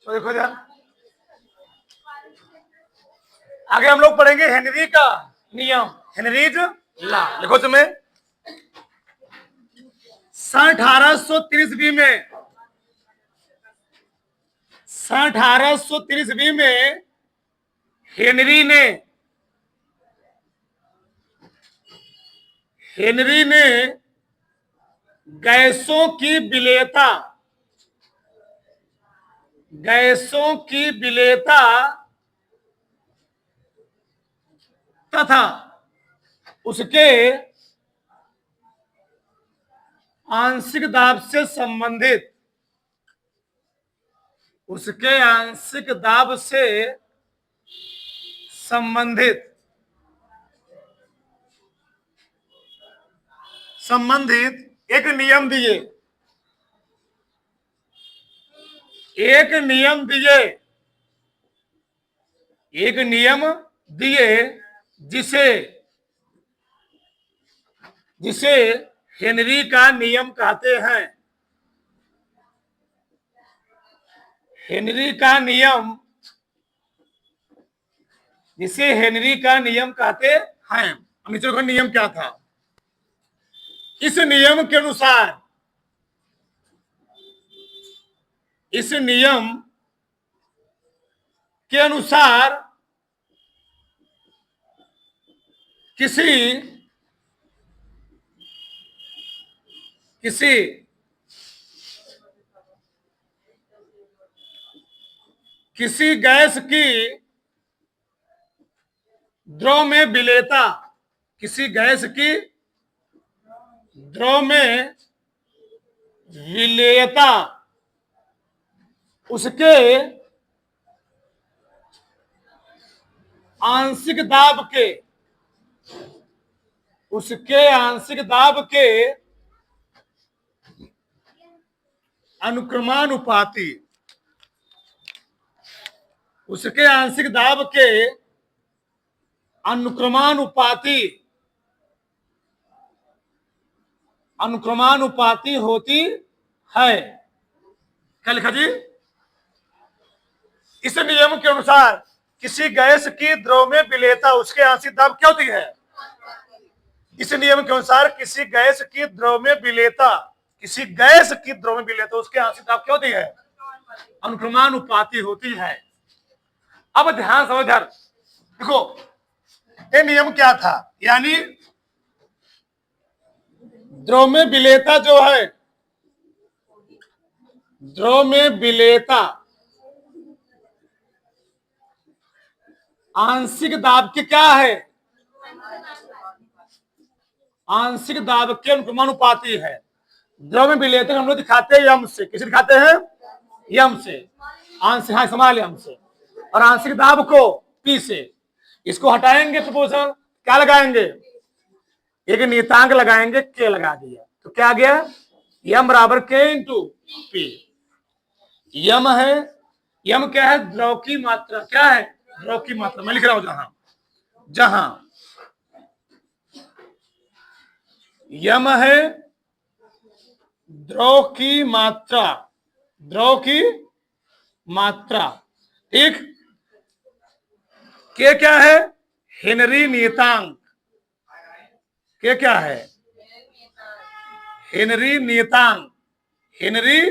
तो देखो ध्यान, आगे हम लोग पढ़ेंगे हेनरी का नियम, हेनरीज लॉ। लिखो तुम्हें, सन 1830 में, सन 1830 में हेनरी ने गैसों की विलेयता, गैसों की विलेयता तथा उसके आंशिक दाब से संबंधित, उसके आंशिक दाब से संबंधित एक नियम दिए, एक नियम दिए, एक नियम दिए जिसे जिसे हेनरी का नियम कहते हैं। हेनरी का नियम, जिसे हेनरी का नियम कहते हैं। नीचे का नियम क्या था? इस नियम के अनुसार, इस नियम के अनुसार किसी किसी किसी गैस की द्रव में विलेयता, किसी गैस की द्रव में विलेयता उसके आंशिक दाब के, उसके आंशिक दाब के अनुक्रमानुपाती, उसके आंशिक दाब के अनुक्रमानुपाती, अनुक्रमानुपाती होती है। क्या लिखा जी? इस नियम के अनुसार किसी गैस की द्रव में विलेयता उसके आंशिक दाब क्या होती है? इस नियम के अनुसार किसी गैस की द्रव में विलेयता, किसी गैस की द्रव में विलेयता उसके आंशिक दाब क्या होती है? अनुक्रमानुपाती होती है। अब ध्यान समझ, देखो ये नियम क्या था, यानी द्रव में विलेयता जो है, द्रव में विलेयता आंशिक दाब के क्या है? आंशिक दाब के अनुक्रमानुपाती है। द्रव में विलेयता हम लोग दिखाते हैं यम से। किसे दिखाते हैं? यम से। आंशिक, हाँ, समाल यम से। और आंशिक दाब को पी से। इसको हटाएंगे तो क्या लगाएंगे? एक नियतांक लगाएंगे, के लगा दिया तो क्या आ गया? यम बराबर के इंटू पी। यम है, यम क्या है? द्रव की मात्रा। क्या है? द्रव की मात्रा। मैं लिख रहा हूं जहां जहां यम है द्रव की मात्रा, द्रव की मात्रा, ठीक। के क्या है? हेनरी नियतांक। के क्या है? हेनरी नियतांक, हेनरी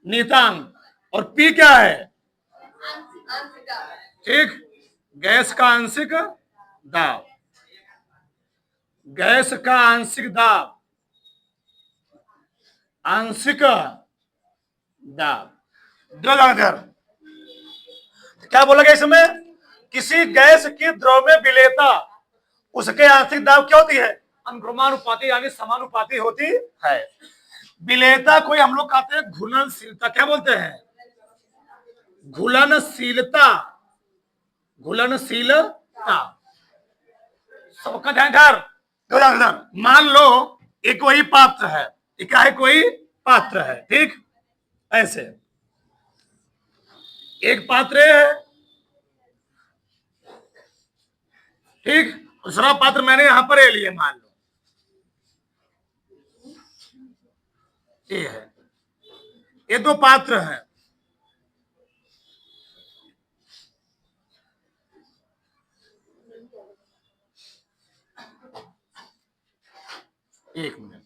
नियतांक। और पी क्या है? ठीक, गैस का आंशिक दाब, गैस का आंशिक दाब, आंशिक दाब। क्या बोला गया इसमें? किसी गैस की द्रव में विलेयता उसके आंशिक दाब क्या होती है? अनुक्रमानुपाती, यानी समानुपाती होती है। विलेयता कोई हम लोग कहते हैं घुलनशीलता। क्या बोलते हैं? घुलनशीलता, घुलनशीलता। सबका ध्यान इधर। मान लो एक कोई पात्र है, क्या है? कोई पात्र है, ठीक। ऐसे एक पात्र है, ठीक। दूसरा पात्र मैंने यहां पर ले लिया, मान लो ये है। ये दो पात्र हैं, एक मिनट,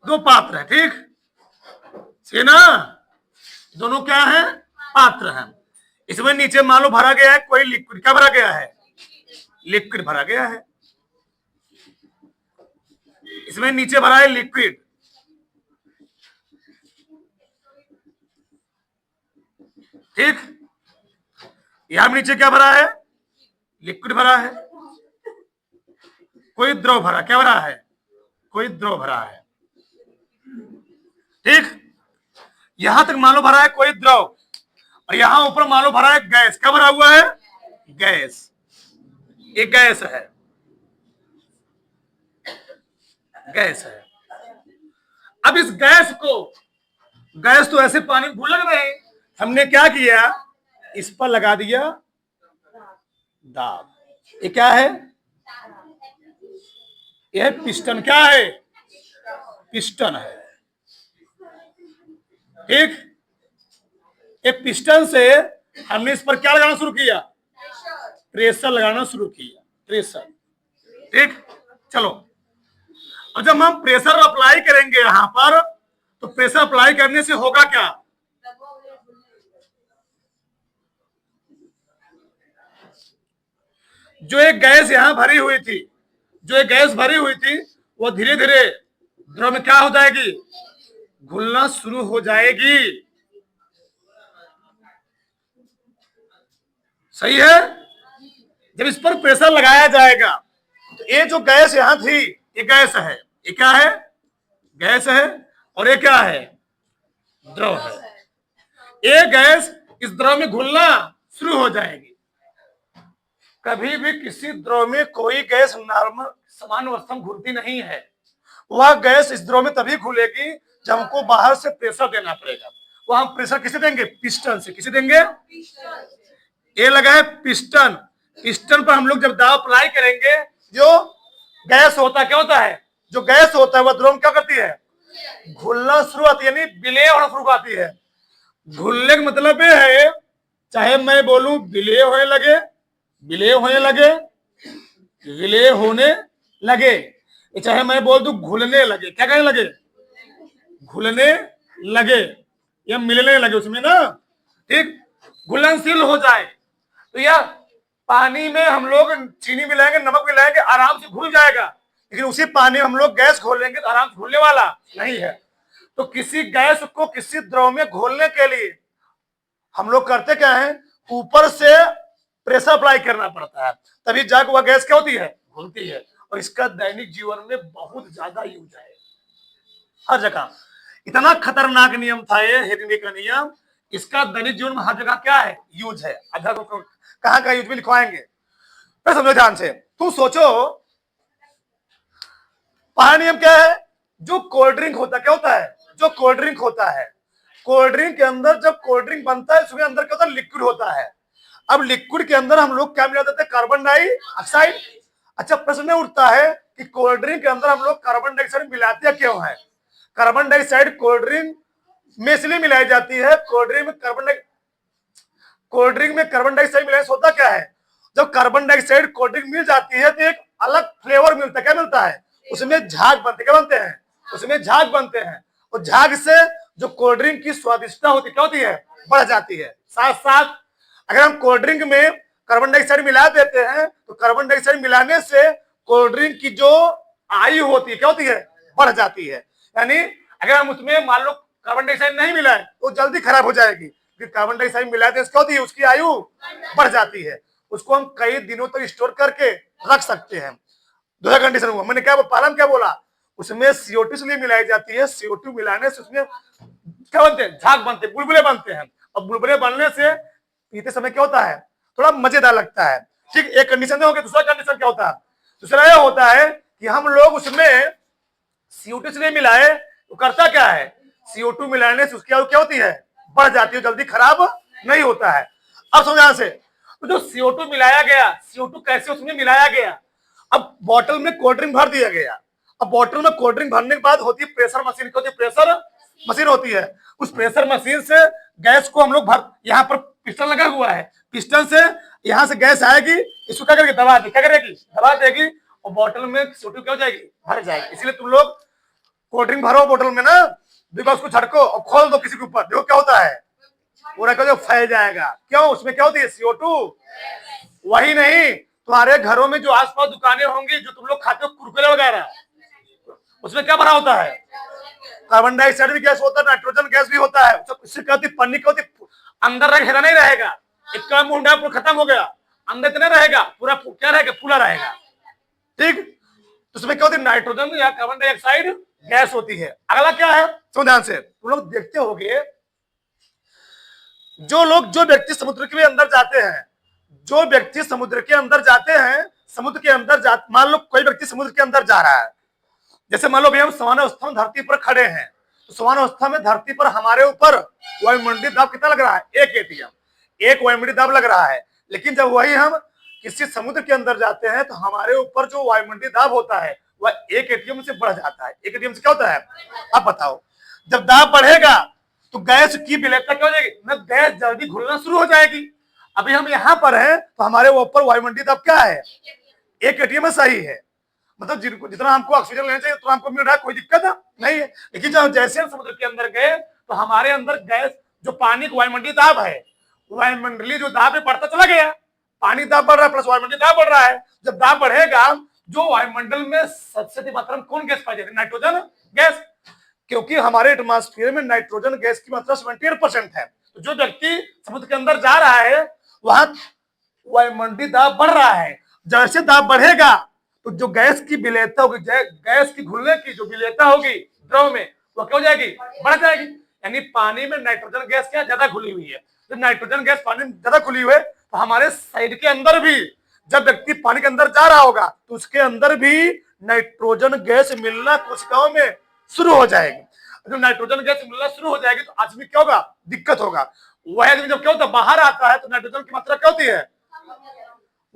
दो पात्र है, ठीक है ना, दोनों क्या है, पात्र हैं। इसमें नीचे मान लो भरा गया है कोई लिक्विड, क्या भरा गया है, लिक्विड भरा गया है। इसमें नीचे भरा है लिक्विड, ठीक, यहां नीचे क्या भरा है, लिक्विड भरा है, कोई द्रव भरा, क्या भरा है, कोई द्रव भरा है, ठीक। यहां तक मान लो भरा है कोई द्रव, और यहां ऊपर मान लो भरा है गैस, क्या भरा हुआ है, गैस, ये गैस है, गैस है। अब इस गैस को, गैस तो ऐसे पानी में घुल रहे, हमने क्या किया, इस पर लगा दिया दाब। ये क्या है, यह पिस्टन, क्या है, पिस्टन है, ठीक। एक पिस्टन से हमने इस पर क्या लगाना शुरू किया, प्रेशर लगाना शुरू किया, प्रेशर, ठीक। चलो, और जब हम प्रेशर अप्लाई करेंगे यहां पर, तो प्रेशर अप्लाई करने से होगा क्या, जो एक गैस यहां भरी हुई थी, जो एक गैस भरी हुई थी, वो धीरे धीरे द्रव में क्या हो जाएगी, घुलना शुरू हो जाएगी, सही है। जब इस पर प्रेशर लगाया जाएगा, तो ये जो गैस यहां थी, ये गैस है, ये क्या है, गैस है, और ये क्या है, द्रव है। ये गैस इस द्रव में घुलना शुरू हो जाएगी। कभी भी किसी द्रव में कोई गैस नॉर्मल समान अवस्था में घुलती नहीं है, वह गैस इस द्रव में तभी घुलेगी जब हमको बाहर से प्रेशर देना पड़ेगा। वह हम प्रेशर किसे देंगे, पिस्टन से, किसे देंगे, ये लगा है पिस्टन, पिस्टन पर हम लोग जब दाब अप्लाई करेंगे, जो गैस होता है, क्या होता है, जो गैस होता है वह द्रव में क्या करती है, घुलना शुरू होती है, यानी विलय होना शुरू आती है। घुलने का मतलब ये है, चाहे मैं बोलूं विलय होने लगे, विलय होने लगे, विलय होने लगे, चाहे मैं बोल दूं घुलने लगे, क्या कहने लगे, घुलने लगे या मिलने लगे उसमें ना, ठीक, घुलनशील हो जाए, तो यह पानी में हम लोग चीनी मिलाएंगे, नमक मिलाएंगे, आराम से घुल जाएगा। लेकिन उसी पानी में हम लोग गैस घोलेंगे तो आराम से घुलने वाला नहीं है। तो किसी गैस को किसी द्रव में घोलने के लिए हम लोग करते क्या है, ऊपर से प्रेशर अप्लाई करना पड़ता है, तभी जाकर वह गैस क्या होती है, घुलती है। और इसका दैनिक जीवन में बहुत ज्यादा यूज है, हर जगह। इतना खतरनाक नियम था ये हेनरी का नियम, इसका दैनिक जीवन में हर जगह क्या है, यूज है। कहां का यूज भी लिखवाएंगे, फिर समझो ध्यान से। तुम सोचो पहला नियम क्या है, जो कोल्ड ड्रिंक होता है, क्या होता है, जो कोल्ड ड्रिंक होता है, कोल्ड ड्रिंक के अंदर जब कोल्ड ड्रिंक बनता है, उसमें अंदर क्या होता है, लिक्विड होता है। अब लिक्विड के अंदर हम लोग क्या मिला देते हैं, कार्बन डाइऑक्साइड। अच्छा, प्रश्न उठता है कि कोल्ड ड्रिंक के अंदर हम लोग कार्बन डाइऑक्साइड मिलाते क्यों है। कार्बन डाइऑक्साइड कोल्ड ड्रिंक में इसलिए मिलाई जाती है, कोल्ड ड्रिंक में कार्बन डाइऑक्साइड मिलाने से होता क्या है, जब कार्बन डाइऑक्साइड कोल्ड ड्रिंक मिल जाती है तो एक अलग फ्लेवर मिलता है, क्या मिलता है, उसमें झाग बनते, क्या बनते हैं, उसमें झाग बनते हैं, और झाग से जो कोल्ड ड्रिंक की स्वादिष्टता होती क्या होती है, बढ़ जाती है। साथ साथ अगर हम कोल्ड ड्रिंक में कार्बन डाइऑक्साइड मिला देते हैं, तो कार्बन डाइऑक्साइड मिलाने से कोल्ड ड्रिंक की जो आयु होती है क्या होती है, बढ़ जाती है। यानी अगर हम उसमें मान लो कार्बन डाइऑक्साइड नहीं मिला है तो जल्दी खराब हो जाएगी, कार्बन डाइऑक्साइड मिलाते हैं क्या होती है, उसकी आयु बढ़ जाती है। उसको हम कई दिनों तक स्टोर करके रख सकते हैं। दूसरा कंडीशन हुआ, मैंने क्या पहला क्या बोला, उसमें CO2 इसलिए मिलाई जाती है, CO2 मिलाने से उसमें क्या बनते हैं, झाग बनते हैं, बुलबुले बनते हैं, और बुलबुले बनने से पीते समय क्या होता है, थोड़ा मजेदार लगता है। ठीक, एक कंडीशन हो गया। दूसरा कंडीशन क्या होता है, दूसरा यह होता है कि हम लोग उसमें CO2 इसलिए मिलाए, तो करता क्या है, CO2 मिलाने से उसकी आयु क्या होती है, बढ़ जाती है, जल्दी खराब नहीं होता है। अब समझा से, तो जो CO2 मिलाया गया, CO2 कैसे उसमें मिलाया गया, अब बोतल में कोल्ड ड्रिंक भर दिया गया। अब बोतल में कोल्ड ड्रिंक भरने के बाद होती है प्रेशर मशीन, होती है प्रेशर मशीन होती है। उस प्रेशर मशीन से गैस को हम लोग यहाँ पर पिस्टन लगा हुआ है, पिस्टन से यहां से गैस आएगी, इसको क्या करेगी, दबा देगी, क्या करेगी, दबा देगी, और बोतल में CO2 क्या हो जाएगी, भर जाएगी। इसलिए तुम लोग कोल्ड ड्रिंक भरो बोतल में ना, देखो उसको झटको और खोल दो किसी के ऊपर, देखो क्या होता है, पूरा क्या फैल जाएगा। क्यों, उसमें क्या होती है, CO2। वही नहीं, तुम्हारे घरों में जो आसपास दुकानें होंगी, जो तुम लोग खाते हो कुरकुरे वगैरह, उसमें क्या भरा होता है, कार्बन डाइऑक्साइड भी गैस होता है, नाइट्रोजन गैस भी होता है। इससे क्या होती है, पन्नी क्या होती है, अंदर रहेगा नहीं रहेगा, एक का मुंडा पूरा खत्म हो गया, अंदर इतना रहेगा, पूरा क्या रहेगा, फूला रहेगा। ठीक, तो उसमें क्या होती है, नाइट्रोजन या कार्बन डाइऑक्साइड गैस होती है। अगला क्या है, सुनो ध्यान से, तुम लोग देखते होगे, जो व्यक्ति समुद्र के अंदर जाते हैं, जो व्यक्ति समुद्र के अंदर जाते हैं, समुद्र के अंदर मान लो कोई व्यक्ति समुद्र के अंदर जा रहा है, जैसे मान लो भैया हम समानावस्था में धरती पर खड़े हैं, तो समानावस्था में धरती पर हमारे ऊपर वायुमंडलीय दाब कितना लग रहा है, 1 ATM, एक वायुमंडलीय दाब लग रहा है। लेकिन जब वही हम किसी समुद्र के अंदर जाते हैं, तो हमारे ऊपर जो वायुमंडलीय दाब होता है वह 1 ATM से बढ़ जाता है। 1 ATM से क्या होता है, अब बताओ, जब दाब बढ़ेगा तो गैस की विलेयता क्या हो जाएगी, ना गैस जल्दी घुलना शुरू हो जाएगी। अभी हम यहाँ पर हैं, तो हमारे ऊपर वायुमंडलीय दाब क्या है, 1 ATM में सही है, मतलब जिनको जितना हमको ऑक्सीजन लेना चाहिए उतना हमको मिल रहा है, कोई दिक्कत नहीं है। लेकिन जब जैसे हम समुद्र के अंदर गए, तो हमारे अंदर गैस, जो पानी का वायुमंडलीय दाब है, वायुमंडलीय जो दाब है बढ़ता चला गया, पानी दाब बढ़ रहा है प्लस वायुमंडलीय दाब बढ़ रहा है। जब दाब बढ़ेगा, जो वायुमंडल में सबसे अधिक मात्रा में कौन गैस पाई जाती है, नाइट्रोजन गैस, क्योंकि हमारे एटमॉस्फेयर में नाइट्रोजन गैस की मात्रा 78% है। तो जो व्यक्ति समुद्र के अंदर जा रहा है, वहां वायुमंडलीय दाब बढ़ रहा है, जैसे दाब बढ़ेगा तो जो गैस की विलेयता होगी, गैस की घुलने की जो विलेयता होगी द्रव में, वो क्या हो जाएगी, बढ़ जाएगी। यानी पानी में नाइट्रोजन गैस क्या ज्यादा घुली हुई है, तो नाइट्रोजन गैस पानी में ज्यादा घुली हुई है, तो हमारे शरीर के अंदर भी जब व्यक्ति पानी के अंदर जा रहा होगा, तो उसके अंदर भी नाइट्रोजन गैस मिलना कोशिकाओं में शुरू हो जाएगी। जब नाइट्रोजन गैस मिलना शुरू हो जाएगी, तो आदमी क्या होगा, दिक्कत होगा। वह आदमी जब क्या होता है, बाहर आता है, तो नाइट्रोजन की मात्रा क्या होती है,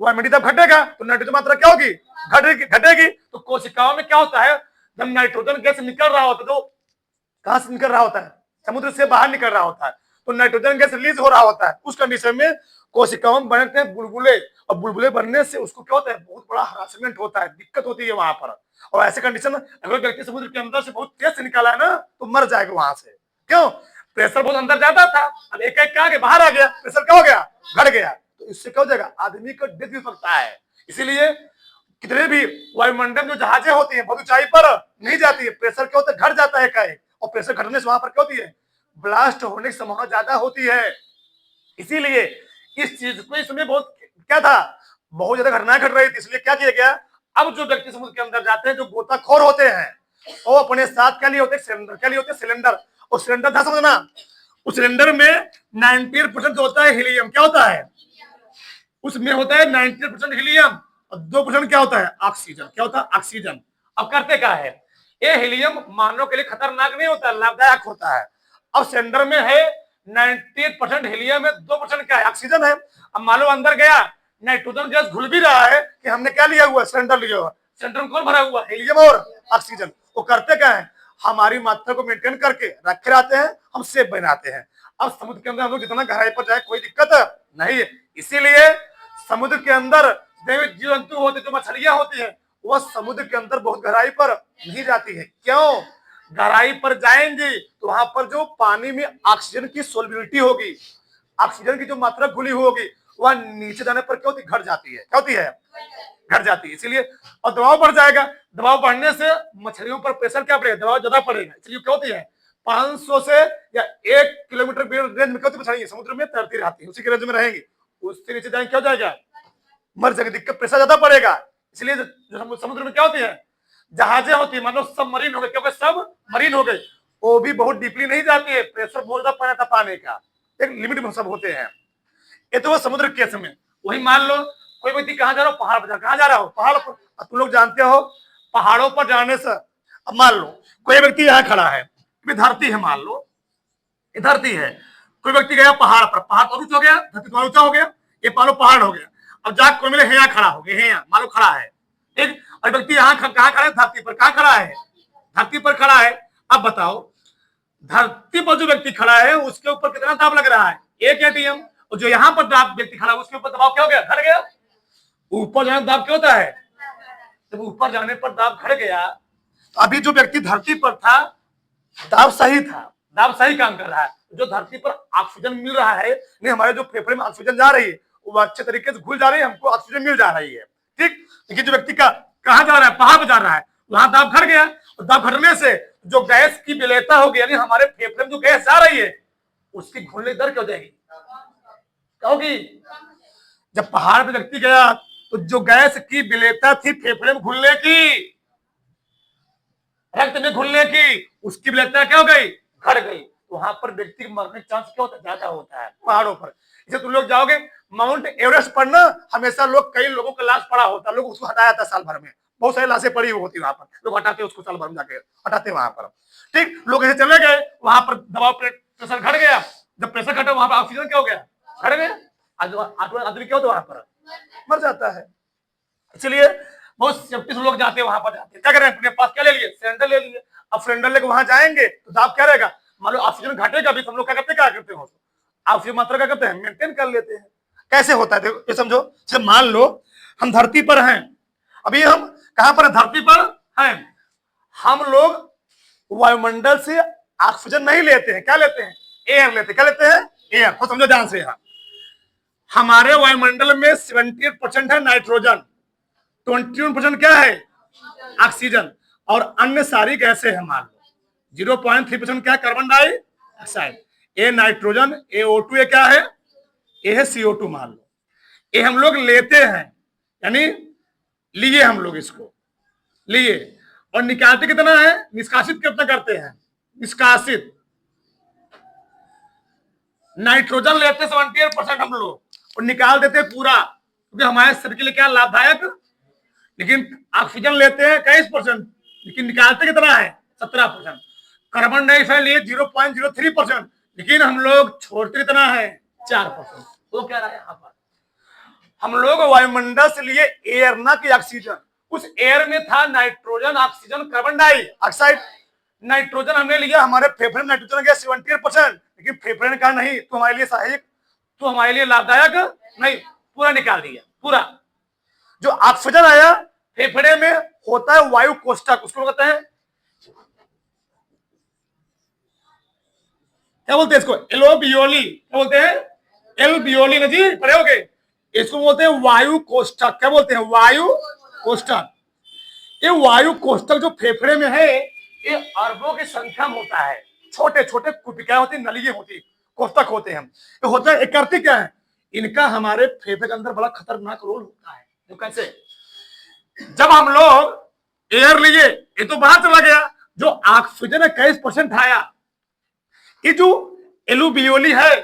वायुमंडलीय दाब घटेगा, तो नाइट्रोजन मात्रा क्या होगी, घटेगी। तो कोशिकाओं में क्या होता है, जब नाइट्रोजन गैस निकल रहा होता है, तो कहां से निकल रहा होता है, समुद्र से बाहर निकल रहा होता है, तो नाइट्रोजन गैस रिलीज हो रहा होता है। उस कंडीशन में कोशिकाओं में बनते हैं बुलबुले, और बुलबुले बनने से उसको क्या होता है, बहुत बड़ा हरासमेंट होता है, दिक्कत होती है वहां पर। और ऐसे कंडीशन में अगर व्यक्ति समुद्र के अंदर से बहुत तेज से निकाला है ना, तो मर जाएगा वहां से। क्यों, प्रेशर बहुत अंदर जाता था, अब एक एक क्या बाहर आ गया, प्रेशर क्या हो गया, घट गया, तो इससे क्या हो जाएगा, आदमी का डेथ भी हो सकता है। इसीलिए कितने भी वायुमंडल में जो जहाजें होती हैं बहुत ऊंचाई पर नहीं जाती है, प्रेशर क्या होता है, घट जाता है एकाएक, और प्रेशर घटने से वहां पर क्या होती है, ब्लास्ट होने की संभावना ज्यादा होती है। इसीलिए इस चीज को इसमें बहुत क्या था, बहुत ज्यादा घटनाएं घट रही थी, इसलिए क्या किया गया, अब जो व्यक्ति समुद्र के अंदर जाते हैं, जो गोताखोर होते हैं, वो अपने साथ क्या लिए होते हैं, सिलेंडर, क्या लिए होते हैं, सिलेंडर। और सिलेंडर था समझना, उस सिलेंडर में 98% होता है हीलियम, क्या होता है, उसमें होता है 98% हीलियम, और 2% क्या होता है, ऑक्सीजन। क्या होता है, ऑक्सीजन। अब करते क्या है, ये हीलियम मानव के लिए खतरनाक नहीं होता, लाभदायक होता है। अब सिलेंडर में है 98% हीलियम है, 2% क्या है, ऑक्सीजन है। अब मान लो अंदर गया, नाइट्रोजन गैस घुल भी रहा है कि हमने क्या लिया हुआ, सिलेंडर लिया हुआ, सिलेंडर में कौन भरा हुआ, हीलियम और ऑक्सीजन। वो करते क्या है, हमारी मात्रा को मेंटेन करके रखे रहते हैं, हम सेफ बनाते हैं। अब समुद्र के अंदर हम लोग जितना गहराई पर जाए कोई दिक्कत नहीं है। इसीलिए समुद्र के अंदर जीव जंतु होते, जो मछलियां होती हैं, वह समुद्र के अंदर बहुत गहराई पर नहीं जाती है। क्यों, गहराई पर जाएंगी तो वहां पर जो पानी में ऑक्सीजन की सोलबिलिटी होगी, ऑक्सीजन की जो मात्रा घुली होगी, वह नीचे जाने पर क्या होती, घट जाती है। क्या होती है, घट जाती है। इसीलिए और दबाव बढ़ जाएगा, दबाव बढ़ने से मछलियों पर प्रेशर क्या पड़ेगा, दबाव ज्यादा पड़ेगा। इसलिए क्या होती है, 500 से या 1 किलोमीटर रेंज में क्या होती मछली समुद्र में तैरती रहती है, उसी के रेंज में रहेंगी। उससे नीचे जाएंगे क्या हो जाएगा, मर जाएगी, दिक्कत, प्रेशर ज्यादा पड़ेगा। इसलिए जो समुद्र में क्या होती है, जहाजें होती है, मान लो सब मरीन हो गए, क्योंकि सब मरीन हो गए, वो भी बहुत डीपली नहीं जाती है, प्रेशर बहुत ज्यादा पड़ जाता पानी का, एक लिमिट में सब होते हैं। ये तो वो समुद्र केस में। वही मान लो कोई व्यक्ति कहाँ जा रहा हो, पहाड़ पर, कहाँ जा रहा हो, पहाड़ पर। तुम लोग जानते हो पहाड़ों पर जाने से, अब मान लो कोई व्यक्ति यहाँ खड़ा है, धरती है, मान लो ये धरती है, कोई व्यक्ति गया पहाड़ पर, पहाड़ तो ऊंचा हो गया, धरती तो ऊंचा हो गया, ये मान लो पहाड़ हो गया। अब जाकर कोई मिले यहाँ खड़ा हो गया, यहाँ मान लो खड़ा है, ठीक, और व्यक्ति यहाँ कहाँ खड़ा है, धरती पर, कहाँ खड़ा है, धरती पर खड़ा है। अब बताओ धरती पर जो व्यक्ति खड़ा है उसके ऊपर कितना दाब लग रहा है, 1 ATM। और जो यहाँ पर दाब व्यक्ति खड़ा उसके ऊपर दबाव क्या हो गया, घट गया। ऊपर जाने दाब क्या होता है, जब ऊपर जाने पर दाब घट गया। तो अभी जो व्यक्ति धरती पर था दाब सही था, दाब सही काम कर रहा है। जो धरती पर ऑक्सीजन मिल रहा है, नहीं हमारे जो फेफड़े में ऑक्सीजन जा रही है वो अच्छे तरीके से घुल जा रही है, हमको ऑक्सीजन मिल जा रही है, ठीक। लेकिन जो व्यक्ति का कहाँ जा रहा है, पहाड़ पे जा रहा है, वहां दाब घट गया। और दाब घटने से जो गैस की विलेयता होगी, यानी हमारे फेफड़े में जो गैस जा रही है उसकी घुलने की दर क्या हो जाएगी, क्या होगी। जब पहाड़ पे व्यक्ति गया तो जो गैस की विलेयता थी फेफड़े में घुलने की, रक्त में घुलने की, उसकी विलेयता क्या हो गई, घट गई। तो वहां पर व्यक्ति के मरने का चांस क्या होता है, ज्यादा होता है पहाड़ों पर। जैसे तुम लोग जाओगे माउंट एवरेस्ट पर ना, हमेशा लोग, कई लोगों का लाश पड़ा होता है, लोग उसको हटाया था साल भर में, बहुत सारी लाशें पड़ी होती वहां पर, लोग हटाते उसको साल भर में जाके हटाते वहां पर, ठीक। लोग ऐसे चले गए, वहां पर दबाव प्रेशर घट गया। जब प्रेशर घटा वहां पर ऑक्सीजन क्या हो गया, घट गया। आदमी क्या होता है वहां पर, मर जाता है। इसलिए बहुत सेफ्टी से लोग जाते हैं वहां पर, जाते क्या करें, अपने पास क्या ले लिए, सिलेंडर ले लिए। अब सिलेंडर लेकर वहां जाएंगे तो दाब क्या रहेगा, मान लो ऑक्सीजन घटेगा भी, हम लोग क्या करते हैं ऑक्सीजन मात्रा क्या करते हैं, मेंटेन कर लेते हैं। कैसे होता है देखो, ये समझो। जैसे मान लो हम धरती पर हैं, अभी हम कहां पर, धरती पर हैं, हम लोग वायुमंडल से ऑक्सीजन नहीं लेते हैं, क्या लेते हैं, एयर लेते हैं। क्या लेते हैं, एयर। तो समझो ध्यान से, यहाँ हमारे वायुमंडल में 78% है नाइट्रोजन, 21% क्या है, ऑक्सीजन, और अन्य सारी गैसें हैं। मान लो 0.3% क्या है, carbon dioxide. A nitrogen, A O2, ये क्या है, ए है CO2। मान लो ये हम लोग लेते हैं, यानी लिए हम लोग इसको लिए, और निकालते कितना है, निष्कासित कितना करते हैं, निष्कासित। नाइट्रोजन लेते हैं 78% हम लोग, और निकाल देते हैं पूरा, क्योंकि हमारे शरीर के लिए क्या लाभदायक। लेकिन ऑक्सीजन लेते हैं 21%, लेकिन निकालते कितना है, 17%। कार्बन डाइऑक्साइड लिए 0.03%, लेकिन हम लोग छोड़ते कितना है, 4%। तो क्या रहा है, यहाँ पर हम लोग वायुमंडल से लिए एयर, ना कि ऑक्सीजन। उस एयर में था nitrogen, oxygen, carbon dioxide. Nitrogen हमने लिया, हमारे फेफड़े में नाइट्रोजन गया 78%, लेकिन फेफड़े ने कहा नहीं, तो हमारे लिए सहायक, तो हमारे लिए लाभदायक नहीं, पूरा निकाल दिया पूरा। जो ऑक्सीजन आया फेफड़े में होता है वायु कोष्ठक, उसको कहते हैं, क्या बोलते हैं इसको, एलोबियोली। क्या बोलते हैं, एल्बियोली ना जी, पढ़े होगे। इसको बोलते हैं वायु कोष्ठक। क्या बोलते हैं, वायु कोष्ठक। ये वायु कोष्ठक जो फेफड़े में है, ये अरबों की संख्या में होता है। छोटे छोटे कुपिकाएं होती, नलियां होती, कोष्ठक होते हैं। ये होता है, करती क्या है, इनका हमारे फेफड़े के अंदर बड़ा खतरनाक रोल होता है। जो कैसे, जब हम लोग एयर लिए, ये तो बाहर चला गया, जो ऑक्सीजन 21% आया, ये जो एलुबियोली है,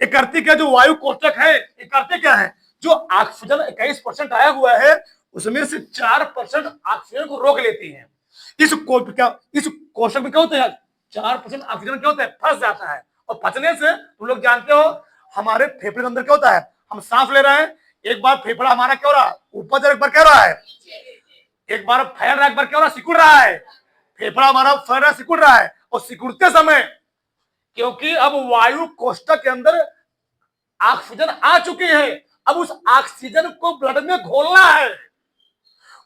ये करती क्या, जो वायु कोष्ठक है, ये करते क्या है, जो ऑक्सीजन 21% आया हुआ है उसमें से 4% ऑक्सीजन को रोक लेती है। इस कोष्ठक में क्या होता है, 4% ऑक्सीजन क्या होता है, फंस जाता है। और फंसने से तुम लोग जानते हो हमारे फेफड़े के अंदर क्या होता है, हम सांस ले रहे हैं, एक बार फेफड़ा हमारा क्या हो रहा है, ऊपर जा, एक बार क्या हो रहा है, एक बार फैल रहा है, एक बार क्या हो रहा है, सिकुड़ रहा है। फेफड़ा हमारा फैल रहा है, सिकुड़ रहा है, और सिकुड़ते समय क्योंकि अब वायु कोष्ठक के अंदर ऑक्सीजन आ चुकी है, अब उस ऑक्सीजन को ब्लड में घोलना है।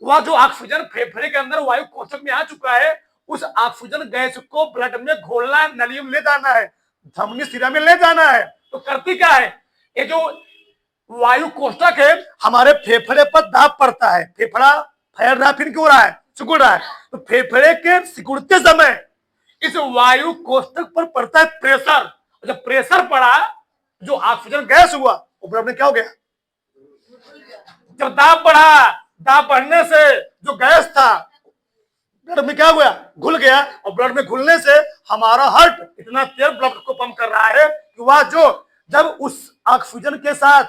वह जो ऑक्सीजन फेफड़े के अंदर वायु कोष्ठक में आ चुका है, उस ऑक्सीजन गैस को ब्लड में घोलना है, नलियों में ले जाना है, धमनी शिरा में ले जाना है। तो करती क्या है, ये जो वायु कोष्ठक है हमारे फेफड़े पर दाब पड़ता है, फेफड़ा फैल रहा है, फिर क्यों रहा है, सिकुड़ रहा है। तो फेफड़े के सिकुड़ते समय इस वायु कोष्ठक पर पड़ता है प्रेशर। जब प्रेशर पड़ा, जो ऑक्सीजन गैस हुआ वो ब्लड में क्या हो गया, जब दाब बढ़ा, दाब बढ़ने से जो गैस था ब्लड में क्या हुआ, घुल गया। और ब्लड में घुलने से हमारा हार्ट इतना तेज ब्लड को पंप कर रहा है कि वह जो जब उस ऑक्सीजन के साथ,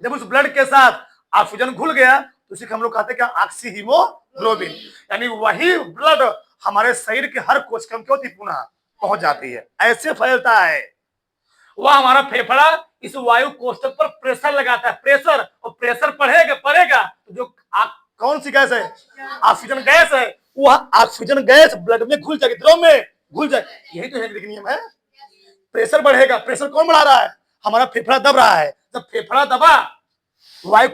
जब उस ब्लड के साथ ऑक्सीजन घुल गया, तो उसी को हम लोग कहते हैं क्या, ऑक्सी हीमोग्लोबिन, यानी वही ब्लड हमारे शरीर के हर कोशिका में क्यों पुनः पहुंच जाती है, ऐसे फैलता है। वह हमारा फेफड़ा इस वायु कोष्ठक पर प्रेशर लगाता है, प्रेशर, और प्रेशर पड़ेगा तो जो कौन सी गैस है, ऑक्सीजन गैस है, वह ऑक्सीजन गैस ब्लड में घुल जाएगी, द्रव में घुल जाए। यही तो है नियम है, प्रेशर बढ़ेगा। प्रेशर कौन बढ़ा रहा है, हमारा फेफड़ा दब रहा है। जब फेफड़ा दबा, वायु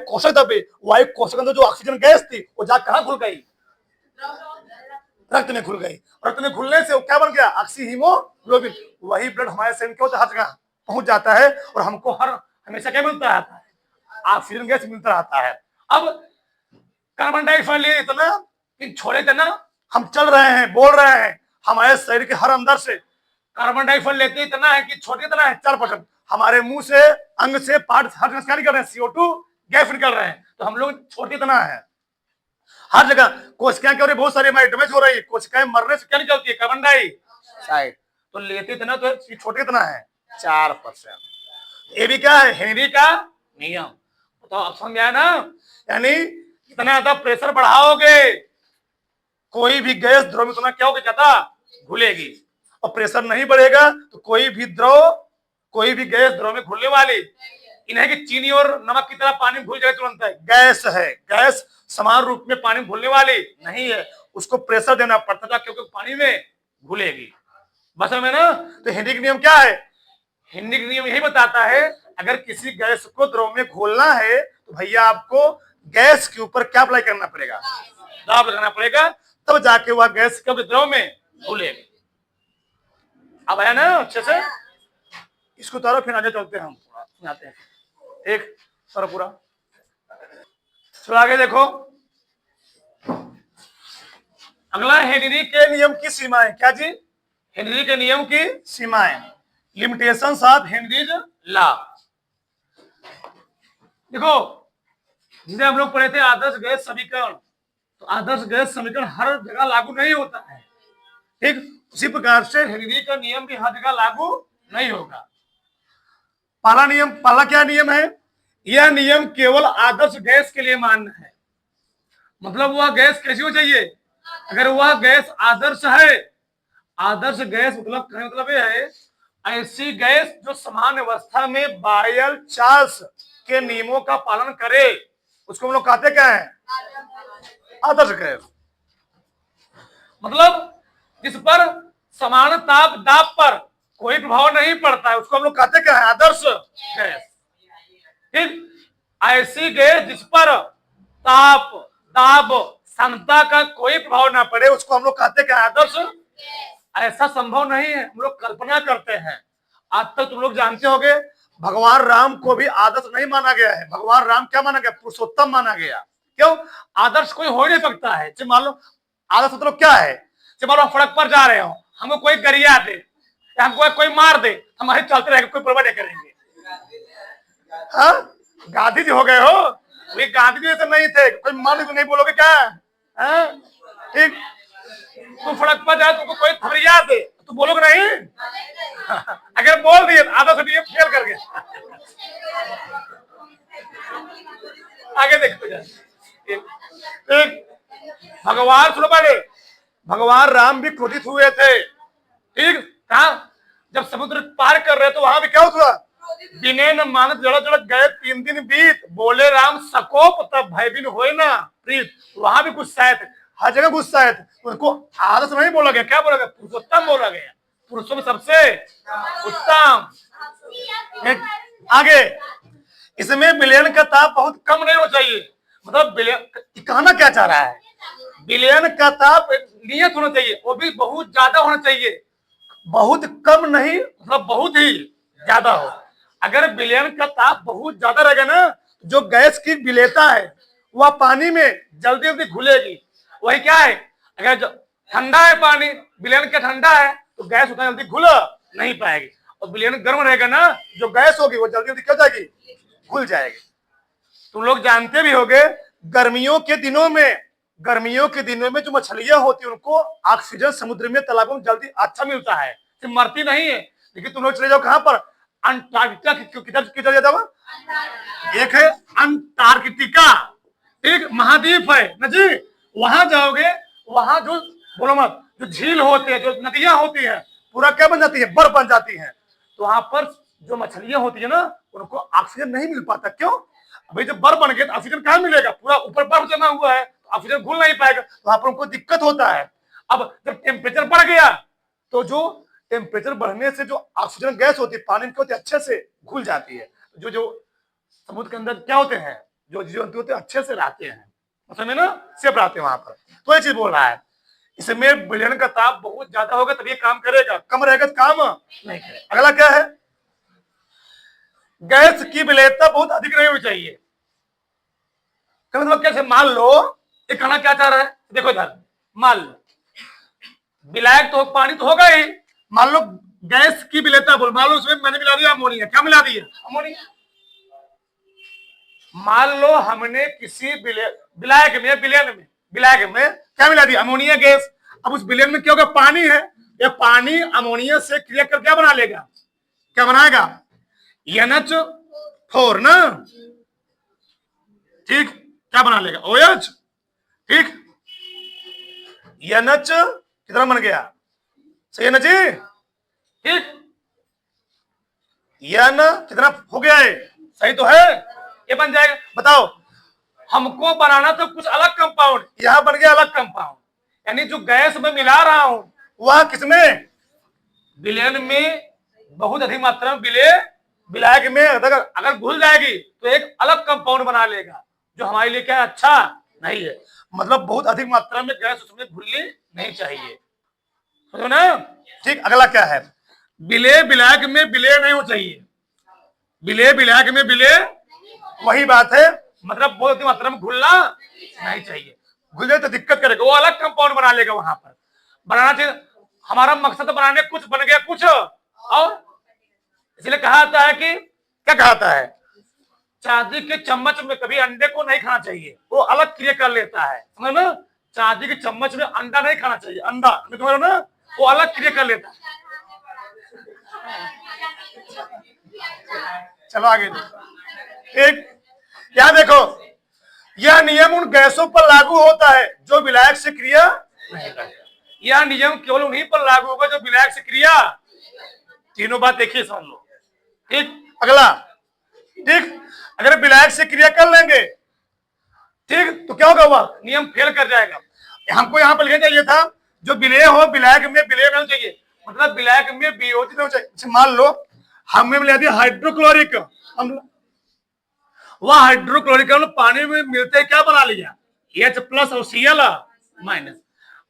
कोशक दबे, वायु कोशक के अंदर जो ऑक्सीजन गैस थी वो जा कहां घुल गई? रक्त में घुल गई। रक्त में घुलने से वो क्या बन गया? Oxy haemoglobin. वही ब्लड हमारे शरीर के हर जगह पहुंच जाता है और हमको हमेशा क्या मिलता रहता है? ऑक्सीजन गैस मिलता रहता है। अब कार्बन डाइऑक्साइड लिए इतना कि छोड़े तना, हम चल रहे हैं, बोल रहे हैं, हमारे शरीर के हर अंदर से कार्बन डाइऑक्साइड लेते इतना है कि छोटे इतना है 4%। हमारे मुंह से, अंग से, पार्ट हर जगह निकल रहे हैं, CO2 गैस निकल रहे हैं, तो हम लोग छोटे इतना है हर जगह। कोशिकाएं क्या हो रही, बहुत सारी हमारी डैमेज हो रही है। कोशिकाएं मरने से क्या निकलती है? Carbon dioxide. तो लेते इतना तो छोटे इतना है 4%। ये भी क्या है? हेनरी का नियम। तो आप समझ आया ना? यानी इतना ज्यादा प्रेशर बढ़ाओगे, कोई भी गैस द्रव में उतना क्या होगा? ज्यादा घुलेगी। और प्रेशर नहीं बढ़ेगा तो कोई भी गैस द्रव में घुलने वाली इन्हें कि चीनी और नमक की तरह पानी में घुल जाए तुरंत है। गैस है, गैस समान रूप में पानी में घुलने वाली नहीं है, उसको प्रेशर देना पड़ता था क्योंकि पानी में घुलेगी। बस में ना? तो हेनरी का नियम क्या है? हेनरी का नियम यही बताता है अगर किसी गैस को द्रव में घोलना है तो भैया आपको गैस के ऊपर क्या अप्लाई करना पड़ेगा? दाब लगाना पड़ेगा, तब जाके वह गैस कब द्रव में घुलेगी। अब आया ना अच्छे से? इसको उतारो, फिर आगे चलते हैं, हम आते हैं एक सर पूरा। चलो आगे देखो, अगला हेनरी के नियम की सीमाएं। क्या जी? हेनरी के नियम की सीमाएं, लिमिटेशंस ऑफ हेनरीज लॉ। देखो, जिसे हम लोग पढ़े थे आदर्श गैस समीकरण, तो आदर्श गैस समीकरण हर जगह लागू नहीं होता है, ठीक? उसी प्रकार से हेनरी का नियम भी हर जगह लागू नहीं होगा। पहला क्या नियम है? यह नियम केवल आदर्श गैस के लिए मान्य है। मतलब वह गैस कैसी हो चाहिए? अगर वह गैस आदर्श है, आदर्श गैस मतलब यह है ऐसी गैस जो समान अवस्था में बायल चार्ल्स के नियमों का पालन करे, उसको हम लोग कहते क्या है? आदर्श गैस। मतलब जिस पर समान ताप दाब पर कोई प्रभाव नहीं पड़ता है, उसको हम लोग कहते क्या है? आदर्श गैस। ठीक? ऐसी गैस जिस पर ताप दाब क्षमता का कोई प्रभाव ना पड़े, उसको हम लोग कहते क्या है? आदर्श। ऐसा संभव नहीं है, हम लोग कल्पना करते हैं। आज तक तुम लोग जानते होंगे भगवान राम को भी आदर्श नहीं माना गया है। भगवान राम क्या माना गया? पुरुषोत्तम माना गया। क्यों? आदर्श कोई हो नहीं सकता है। मान लो आदर्श मतलब क्या है? मान लो सड़क पर जा रहे हो, हमको कोई गरिया दे या हमको कोई मार दे, हमारे चलते रहेंगे, कोई परवाह नहीं करेंगे। हाँ, गांधी जी हो गए हो, वे गांधी जी ऐसे नहीं थे, कोई मार तो नहीं बोलोगे क्या? ठीक? तुम सड़क पर जाए तुमको कोई थरिया दे तो बोलोगे नहीं? अगर बोल दिए आधा से नियम फेल कर गए। आगे देखते जाए। भगवान सुनो पहले, भगवान राम भी क्रोधित हुए थे। ठीक? कहा? जब समुद्र पार कर रहे तो वहां भी क्या हुआ? बिने न मानत जड़क जड़क गए 3 दिन बीत, बोले राम सकोप तब भयभीन होए ना प्रीत। वहां भी गुस्सा है, हर जगह गुस्सा है। उनको आदर्श नहीं बोला गया, क्या बोला गया? पुरुषोत्तम बोला गया। पुरुषों में सबसे उत्तम। आगे, इसमें विलयन का ताप बहुत कम नहीं होना चाहिए। मतलब विलयन कहना क्या चाह रहा है? विलयन का ताप नियत होना चाहिए, वो भी बहुत ज्यादा होना चाहिए। बहुत कम नहीं, मतलब बहुत ही ज्यादा हो। अगर विलयन का ताप बहुत ज्यादा रहेगा ना, जो गैस की विलेयता है वह पानी में जल्दी जल्दी घुलेगी। वही क्या है? अगर ठंडा है पानी, विलयन का ठंडा है तो गैस उतना जल्दी घुल नहीं पाएगी। और विलयन गर्म रहेगा ना, जो गैस होगी वो जल्दी जल्दी क्या जाएगी? घुल जाएगी। तुम लोग जानते भी होंगे गर्मियों के दिनों में जो मछलियां होती है उनको ऑक्सीजन समुद्र में तालाबों में जल्दी अच्छा मिलता है, मरती नहीं है। लेकिन तुम लोग चले जाओ कहां पर? अंटार्कटिका किधर जाता हुआ? एक है अंटार्कटिका, एक महाद्वीप है ना जी। वहां जाओगे, वहां जो बोलो मत, जो झील होते हैं, जो नदियां होती हैं, पूरा क्या बन जाती है? बर्फ बन जाती है। तो वहां पर जो मछलियां होती है ना, उनको ऑक्सीजन नहीं मिल पाता। क्यों? अभी जब बर्फ बन गया तो ऑक्सीजन कहां मिलेगा? पूरा ऊपर बर्फ जमा हुआ है, तो ऑक्सीजन घुल नहीं पाएगा, तो वहां पर उनको दिक्कत होता है। अब जब टेम्परेचर बढ़ गया तो जो टेम्परेचर बढ़ने से जो ऑक्सीजन गैस होती है पानी में क्या होती है, अच्छे से घुल जाती है। जो जो समुद्र के अंदर क्या होते हैं, जो जीव होते हैं अच्छे से रहते हैं, उसमें ना सेफ रहते हैं वहां पर। तो ये चीज बोल रहा है, इसमें विलयन का ताप बहुत ज्यादा होगा तभी काम करेगा, कम रहेगा तो काम नहीं करेगा। अगला क्या है, गैस की विलेयता बहुत अधिक नहीं होनी चाहिए। मतलब कैसे, मान लो ये कहना क्या चाह रहा है, देखो इधर मान लो विलायक तो पानी तो होगा ही, मान लो गैस की विलेयता बोल, मान लो उसमें मैंने मिला दिया अमोनिया, क्या मिला दिया, अमोनिया। मान लो हमने किसी विलायक में क्या मिला दिया, अमोनिया गैस। अब उस विलयन में क्या होगा, पानी है, ये पानी अमोनिया से क्रिया कर क्या बना लेगा, क्या बनाएगा, NH4 ना, ठीक, क्या बना लेगा, OH, ठीक, NH कितना बन गया, सही है ना जी, ठीक, N कितना हो गया है, सही तो है, ये बन जाएगा। बताओ, हमको बनाना तो कुछ अलग कंपाउंड, यहां बन गया अलग कंपाउंड, यानी जो गैस में मिला रहा हूं वह किसमें, विलयन में बहुत अधिक मात्रा में विलायक में अगर घुल जाएगी तो एक अलग कंपाउंड बना लेगा, जो हमारे लिए क्या अच्छा नहीं है। मतलब बहुत अधिक मात्रा में गैस उसमें घुलनी नहीं चाहिए, समझो ना, ठीक। अगला क्या है, विलायक में विलय नहीं हो चाहिए, विलायक में विलय, वही बात है, मतलब बहुत अधिक मात्रा में घुलना नहीं चाहिए, घुल जाए तो दिक्कत करेगा, वो अलग कंपाउंड बना लेगा, वहां पर बनाना चाहिए। हमारा मकसद बनाने कुछ बन गया कुछ और, इसलिए कहा जाता है कि क्या कहता है, चांदी के चम्मच में कभी अंडे को नहीं खाना चाहिए, वो अलग क्रिया कर लेता है, समझ ना, चांदी के चम्मच में अंडा नहीं खाना चाहिए, अंडा समझ ना, वो अलग क्रिया कर लेता है। चलो आगे, एक क्या देखो, यह नियम उन गैसों पर लागू होता है जो विलायक से क्रिया नहीं करते, यह नियम केवल उन्हीं पर लागू होगा जो विलायक से क्रिया, तीनों बात देखिए समझ लो, ठीक। अगला, ठीक, अगर विलायक से क्रिया कर लेंगे, ठीक, तो क्या होगा, वह नियम फेल कर जाएगा। हमको यहाँ पर लिखना चाहिए था, जो विलय हो विलायक में विलय नहीं चाहिए, मतलब विलायक में वियोजित नहीं चाहिए। मान लो हमने मिला दिया हाइड्रोक्लोरिक अम्ल, वह हाइड्रोक्लोरिक अम्ल पानी में मिलते क्या बना लिया, H+ और Cl-,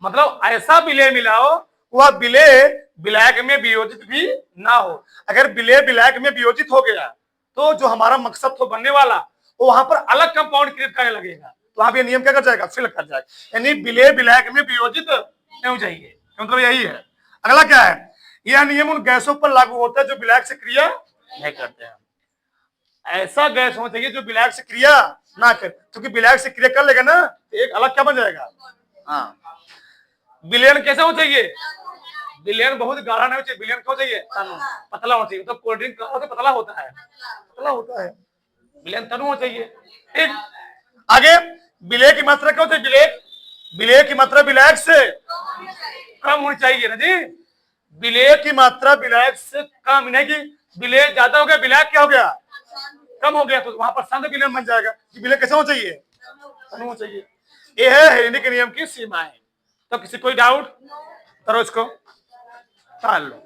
मतलब ऐसा विलय मिलाओ वह विलय विलायक में वियोजित भी ना हो। अगर विलय विलायक में वियोजित हो गया तो जो हमारा मकसद तो बनने वाला वो वहां पर अलग कंपाउंड क्रिएट करने लगेगा, तो वहां पे नियम क्या कर जाएगा, फेल कर जाएगा, यानी विलय विलायक में वियोजित नहीं हो चाहिए, मतलब यही है। अगला क्या है, यह नियम उन गैसों पर लागू होता है जो विलायक से क्रिया नहीं करते हैं। ऐसा गैस होना चाहिए जो विलायक से क्रिया ना करे, क्योंकि विलायक से क्रिया कर लेगा ना तो एक अलग क्या बन जाएगा, हाँ। विलयन कैसा होना चाहिए, विलयन बहुत गाढ़ा नहीं चाहिए, विलयन क्या चाहिए, पतला होना चाहिए, तो कोल्ड ड्रिंक पतला होता है, पतला होता है, विलयन तनु होना चाहिए, ठीक। आगे, विलय की मात्रा क्या होती है, विलय की मात्रा विलायक से कम होनी चाहिए ना जी, विलय की मात्रा विलायक से कम, नहीं कि विलय ज्यादा हो गया विलायक क्या हो गया, कम हो गया, तो वहां पर शांत विलयन बन जाएगा। विलय कैसा होना चाहिए, कम होना चाहिए। ये है हेरेनिक नियम की सीमाएं। तो किसी कोई डाउट करो, इसको टाल लो।